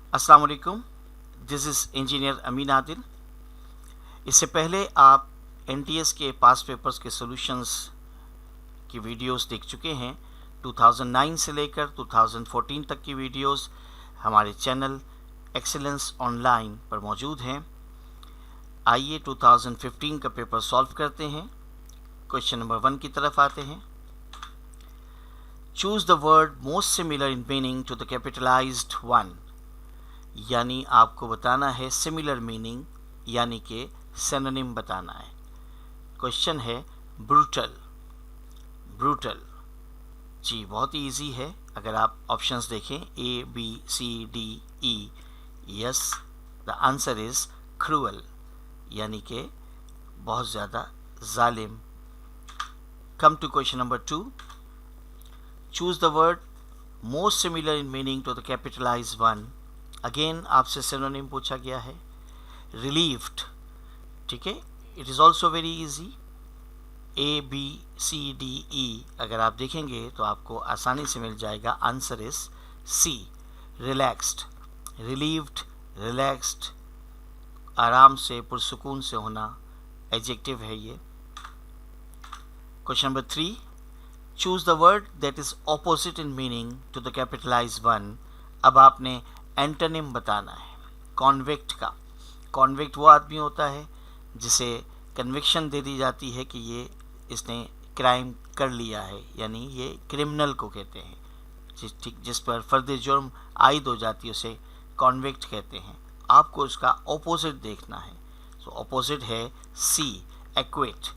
अस्सलाम वालेकुम, this is engineer अमीन आदिल। इससे पहले आप एनटीएस के पास पेपर्स के सॉल्यूशंस की वीडियोस देख चुके हैं। 2009 से लेकर 2014 तक की वीडियोस हमारे चैनल एक्सेलेंस ऑनलाइन पर मौजूद हैं। आइए 2015 का पेपर सॉल्व करते हैं। क्वेश्चन नंबर 1 की तरफ आते हैं। Choose the word most similar in meaning to the capitalized one, यानी आपको बताना है सिमिलर मीनिंग, यानी कि सिनोनिम बताना है। क्वेश्चन है ब्रूटल। ब्रूटल जी बहुत ही ईजी है। अगर आप ऑप्शंस देखें A B C D E, yes the answer is cruel, यानी कि बहुत ज़्यादा जालिम। Come to question number 2। Choose the word most similar in meaning to the capitalize one. Again आपसे सिनोनिम पूछा गया है। रिलीव्ड, ठीक है, it is also very easy. A B C D E अगर आप देखेंगे तो आपको आसानी से मिल जाएगा। Answer is C, relaxed. Relieved, relaxed, आराम से पुरसुकून से होना, एडजेक्टिव है ये। Question number 3। Choose the word that is opposite in meaning to the capitalize one. अब आपने एंटोनिम बताना है कॉन्विक्ट का। कॉन्विक्ट वो आदमी होता है जिसे कन्विक्शन दे दी जाती है कि ये इसने क्राइम कर लिया है, यानी ये क्रिमिनल को कहते हैं। जिस पर फर्द जुर्म आयद हो जाती है उसे कॉन्विक्ट कहते हैं। आपको इसका ऑपोजिट देखना है। सो ऑपोजिट है सी, एक्विट।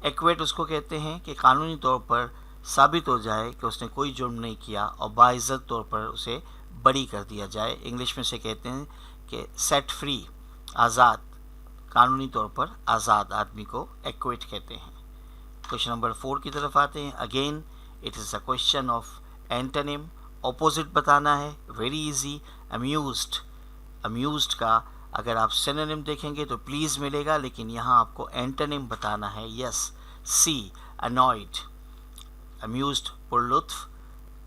एक्विट उसको कहते हैं कि कानूनी तौर पर साबित हो जाए कि उसने कोई जुर्म नहीं किया और बाइज्जत तौर पर उसे बरी कर दिया जाए। इंग्लिश में से कहते हैं कि सेट फ्री, आज़ाद, कानूनी तौर पर आज़ाद आदमी को एक्विट कहते हैं। क्वेश्चन नंबर 4 की तरफ आते हैं। Again it is a question of antonym. Opposite बताना है, वेरी इजी। अम्यूज्ड, अम्यूज्ड का अगर आप सिनोनिम देखेंगे तो प्लीज़ मिलेगा, लेकिन यहाँ आपको एंटोनिम बताना है। यस, सी, अनॉयड। अम्यूज्ड पुरलुत्फ,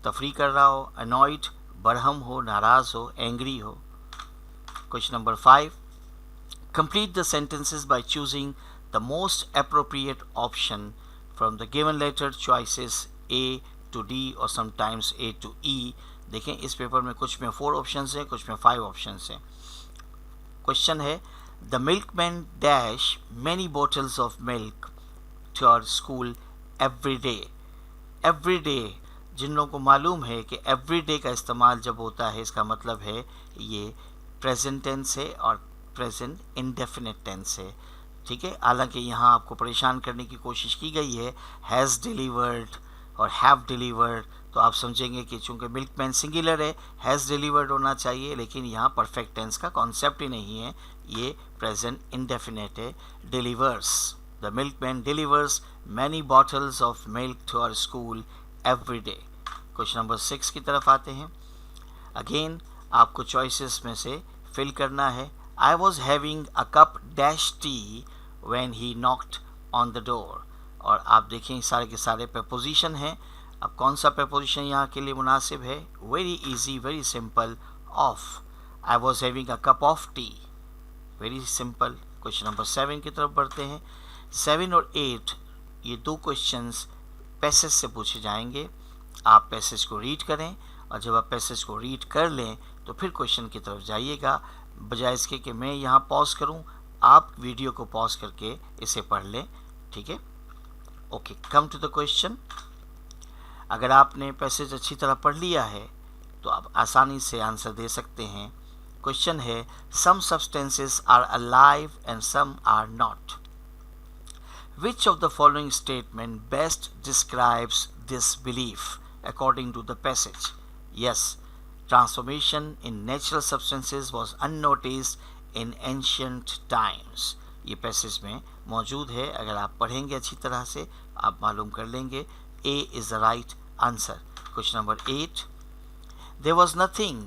तफरी कर रहा हो। अनॉयड बरहम हो, नाराज़ हो, एंग्री हो। Question number 5। Complete the sentences by choosing the most appropriate option from the given letter choices A to D or sometimes A to E। देखें इस पेपर में कुछ में 4 ऑप्शंस हैं, कुछ में 5 ऑप्शंस हैं। क्वेश्चन है the milkman dash many bottles of milk to our school every day. Every day, जिन लोगों को मालूम है कि एवरी डे का इस्तेमाल जब होता है इसका मतलब है ये प्रेजेंट टेंस है और प्रेजेंट इंडेफिनिट टेंस है, ठीक है। हालांकि यहाँ आपको परेशान करने की कोशिश की गई है हैज़ डिलीवर्ड और हैव डिलीवर्ड, तो आप समझेंगे कि चूंकि मिल्कमैन सिंगुलर है हैज़ डिलीवर्ड होना चाहिए, लेकिन यहाँ परफेक्ट टेंस का कॉन्सेप्ट ही नहीं है, ये प्रेजेंट इंडेफिनिट है। Delivers, the milkman delivers many bottles of milk to our school every day. Question number 6 की तरफ आते हैं। अगेन आपको चॉइसेस में से फिल करना है। I was having a cup dash tea when he knocked on the door। और आप देखें सारे के सारे प्रपोजिशन हैं। अब कौन सा प्रपोजिशन यहाँ के लिए मुनासिब है? Very easy, very simple, of. I was having a cup of tea, very simple. Question number 7 की तरफ बढ़ते हैं। 7 और 8 ये 2 क्वेश्चंस पैसेज से पूछे जाएंगे। आप पैसेज को रीड करें और जब आप पैसेज को रीड कर लें तो फिर क्वेश्चन की तरफ जाइएगा, बजाय इसके कि मैं यहाँ पॉज करूँ, आप वीडियो को पॉज करके इसे पढ़ लें, ठीक है। Okay, come to the question. अगर आपने पैसेज अच्छी तरह पढ़ लिया है तो आप आसानी से आंसर दे सकते हैं। क्वेश्चन है some substances are alive and some are not. Which of the following statement best describes this belief according to the passage? Yes, transformation in natural substances was unnoticed in ancient times। ये passage में मौजूद है, अगर आप पढ़ेंगे अच्छी तरह से आप मालूम कर लेंगे। A is the right answer। Question number 8। There was nothing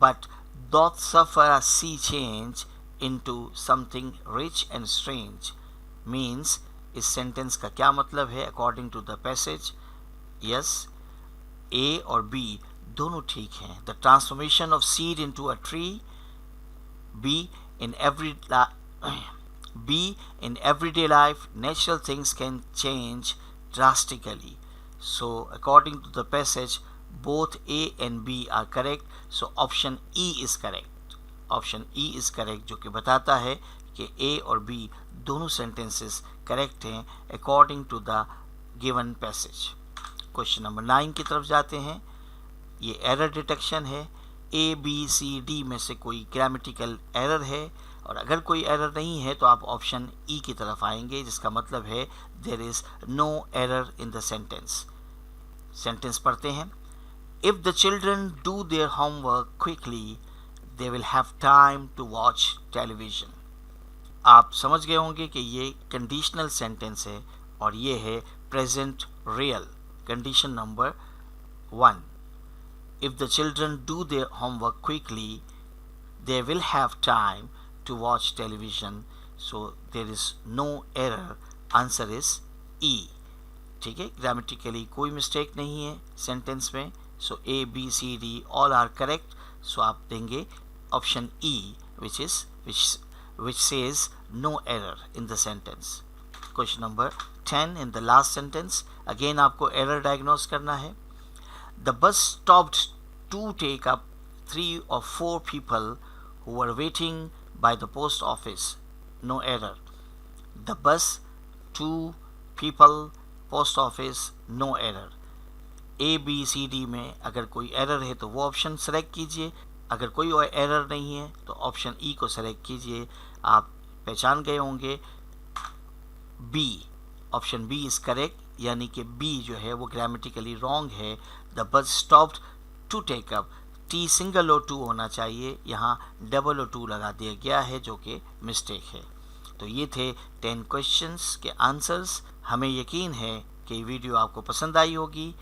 but doth suffer a sea change into something rich and strange means इस सेंटेंस का क्या मतलब है according to the passage? Yes, A और B दोनों ठीक हैं। The transformation of seed into a tree, B in everyday life, natural things can change drastically. So according to the passage, both A and B are correct. So option E is correct. Option E is correct, जो कि बताता है कि A और B दोनों sentences correct हैं according to the given passage. Question number 9 की तरफ जाते हैं। ये एरर डिटेक्शन है। ए बी सी डी में से कोई ग्रामेटिकल एरर है, और अगर कोई एरर नहीं है तो आप ऑप्शन ई की तरफ आएंगे, जिसका मतलब है there is no error in the sentence. Sentence पढ़ते हैं। If the children do their homework quickly they will have time to watch television. आप समझ गए होंगे कि ये कंडीशनल सेंटेंस है और ये है present real. Condition number 1, if the children do their homework quickly they will have time to watch television, so there is no error. Answer is E. ठीक है, ग्रामेटिकली कोई मिस्टेक नहीं है सेंटेंस में। So A B C D all are correct. So आप देंगे option E which says no error in the sentence. Question number 10 in the last sentence. Again आपको error diagnose करना है। The bus stopped to take up 3 or 4 people who were waiting by the post office. No error. The bus, 2 people, post office, no error. A, B, C, D में अगर कोई error है तो वो option select कीजिए, अगर कोई और एरर नहीं है तो ऑप्शन ई को सेलेक्ट कीजिए। आप पहचान गए होंगे B, option B is correct, यानी कि बी जो है वो ग्रामेटिकली रॉन्ग है। The bus stopped to take up, T single O to होना चाहिए, यहाँ डबल ओ टू लगा दिया गया है जो कि मिस्टेक है। तो ये थे 10 क्वेश्चंस के आंसर्स। हमें यकीन है कि वीडियो आपको पसंद आई होगी।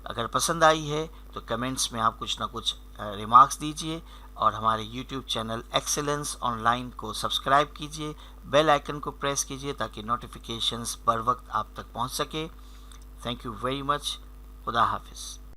अगर पसंद आई है तो कमेंट्स में आप कुछ ना कुछ रिमार्क्स दीजिए, और हमारे YouTube चैनल एक्सेलेंस ऑनलाइन को सब्सक्राइब कीजिए, बेल आइकन को प्रेस कीजिए ताकि नोटिफिकेशंस बर वक्त आप तक पहुंच सके। Thank you very much. खुदा हाफिज़।